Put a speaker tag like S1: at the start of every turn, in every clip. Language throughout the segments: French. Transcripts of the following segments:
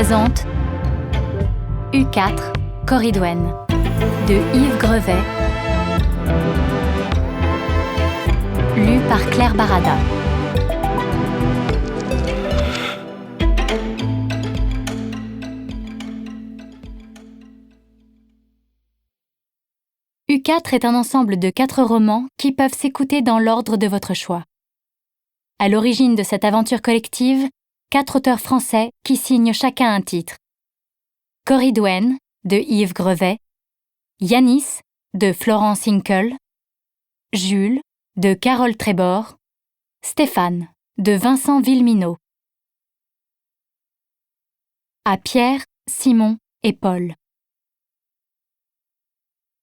S1: présente U4, Corridwen de Yves Grevet, lu par Claire Barada. U4 est un ensemble de 4 romans qui peuvent s'écouter dans l'ordre de votre choix. À l'origine de cette aventure collective, 4 auteurs français qui signent chacun un titre. Corridwen de Yves Grevet, Yanis de Florence Hinkel, Jules de Carole Trébor, Stéphane de Vincent Villeminot. À Pierre, Simon et Paul.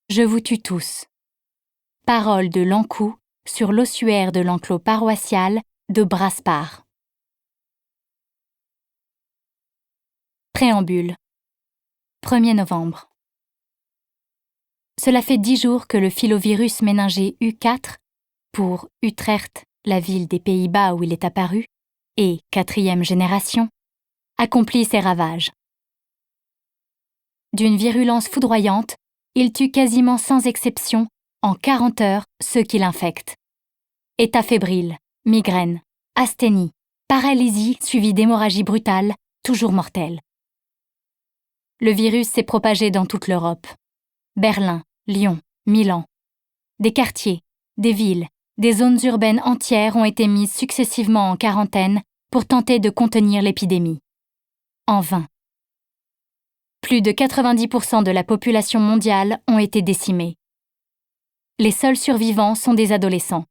S1: Je vous tue tous. Paroles de l'Ankou sur l'ossuaire de l'enclos paroissial de Brasparts. Préambule. 1er novembre. Cela fait 10 jours que le filovirus méningé U4, pour Utrecht, la ville des Pays-Bas où il est apparu, et 4e génération, accomplit ses ravages. D'une virulence foudroyante, il tue quasiment sans exception, en 40 heures, ceux qui l'infectent. État fébrile, migraine, asthénie, paralysie suivie d'hémorragie brutale, toujours mortelle. Le virus s'est propagé dans toute l'Europe. Berlin, Lyon, Milan. Des quartiers, des villes, des zones urbaines entières ont été mises successivement en quarantaine pour tenter de contenir l'épidémie. En vain. Plus de 90% de la population mondiale ont été décimés. Les seuls survivants sont des adolescents.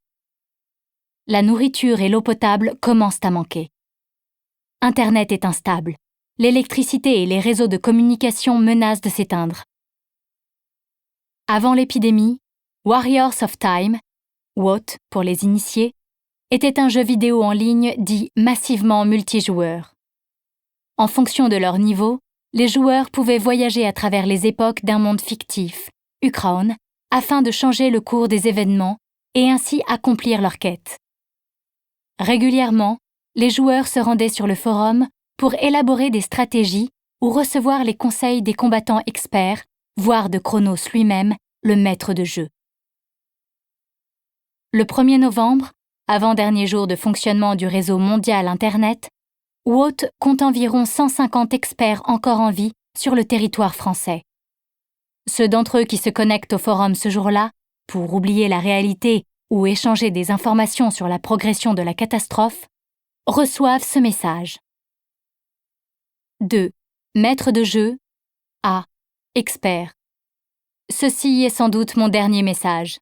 S1: La nourriture et l'eau potable commencent à manquer. Internet est instable. L'électricité et les réseaux de communication menacent de s'éteindre. Avant l'épidémie, Warriors of Time, WOT pour les initiés, était un jeu vidéo en ligne dit massivement multijoueur. En fonction de leur niveau, les joueurs pouvaient voyager à travers les époques d'un monde fictif, Ukraine, afin de changer le cours des événements et ainsi accomplir leur quête. Régulièrement, les joueurs se rendaient sur le forum pour élaborer des stratégies ou recevoir les conseils des combattants experts, voire de Chronos lui-même, le maître de jeu. Le 1er novembre, avant-dernier jour de fonctionnement du réseau mondial Internet, WOT compte environ 150 experts encore en vie sur le territoire français. Ceux d'entre eux qui se connectent au forum ce jour-là, pour oublier la réalité ou échanger des informations sur la progression de la catastrophe, reçoivent ce message. 2. Maître de jeu. A. Expert. Ceci est sans doute mon dernier message.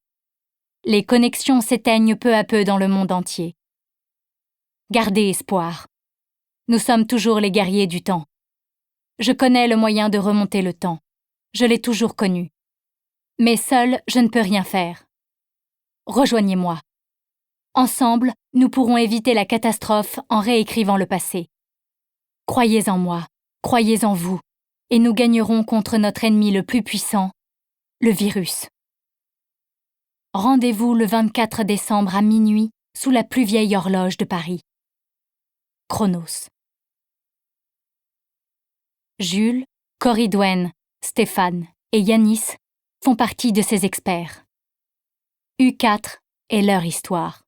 S1: Les connexions s'éteignent peu à peu dans le monde entier. Gardez espoir. Nous sommes toujours les guerriers du temps. Je connais le moyen de remonter le temps. Je l'ai toujours connu. Mais seul, je ne peux rien faire. Rejoignez-moi. Ensemble, nous pourrons éviter la catastrophe en réécrivant le passé. Croyez en moi, croyez en vous, et nous gagnerons contre notre ennemi le plus puissant, le virus. Rendez-vous le 24 décembre à minuit sous la plus vieille horloge de Paris. Chronos. Jules, Corridwen, Stéphane et Yanis font partie de ces experts. U4 est leur histoire.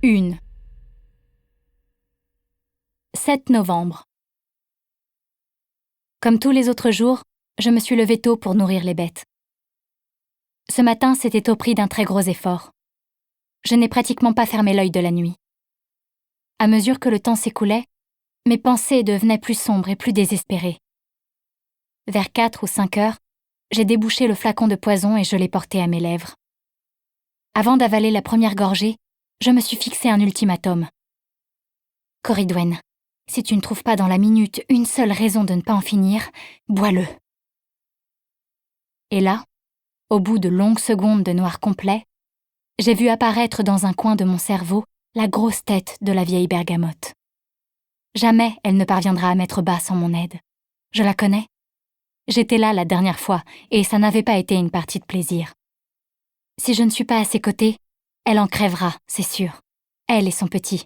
S1: Une. 7 novembre. Comme tous les autres jours, je me suis levée tôt pour nourrir les bêtes. Ce matin, c'était au prix d'un très gros effort. Je n'ai pratiquement pas fermé l'œil de la nuit. À mesure que le temps s'écoulait, mes pensées devenaient plus sombres et plus désespérées. Vers 4 ou 5 heures, j'ai débouché le flacon de poison et je l'ai porté à mes lèvres. Avant d'avaler la première gorgée, je me suis fixé un ultimatum. Corridwen, si tu ne trouves pas dans la minute une seule raison de ne pas en finir, bois-le. Et là, au bout de longues secondes de noir complet, j'ai vu apparaître dans un coin de mon cerveau la grosse tête de la vieille bergamote. Jamais elle ne parviendra à mettre bas sans mon aide. Je la connais. J'étais là la dernière fois et ça n'avait pas été une partie de plaisir. Si je ne suis pas à ses côtés, elle en crèvera, c'est sûr. Elle et son petit.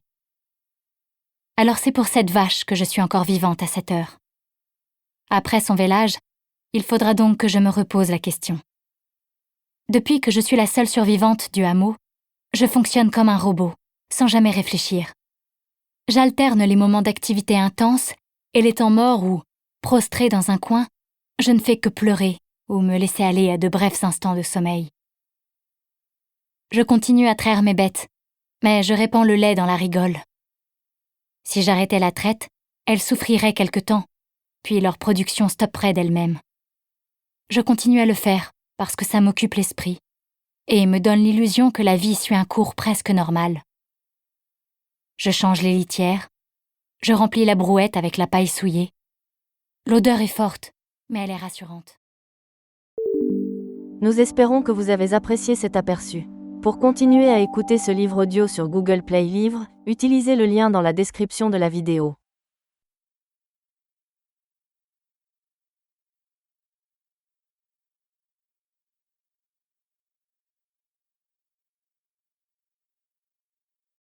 S1: Alors c'est pour cette vache que je suis encore vivante à cette heure. Après son vélage, il faudra donc que je me repose la question. Depuis que je suis la seule survivante du hameau, je fonctionne comme un robot, sans jamais réfléchir. J'alterne les moments d'activité intense et les temps morts où, prostrée dans un coin, je ne fais que pleurer ou me laisser aller à de brefs instants de sommeil. Je continue à traire mes bêtes, mais je répands le lait dans la rigole. Si j'arrêtais la traite, elles souffriraient quelque temps, puis leur production stopperait d'elle-même. Je continue à le faire parce que ça m'occupe l'esprit et me donne l'illusion que la vie suit un cours presque normal. Je change les litières, je remplis la brouette avec la paille souillée. L'odeur est forte, mais elle est rassurante.
S2: Nous espérons que vous avez apprécié cet aperçu. Pour continuer à écouter ce livre audio sur Google Play Livres, utilisez le lien dans la description de la vidéo.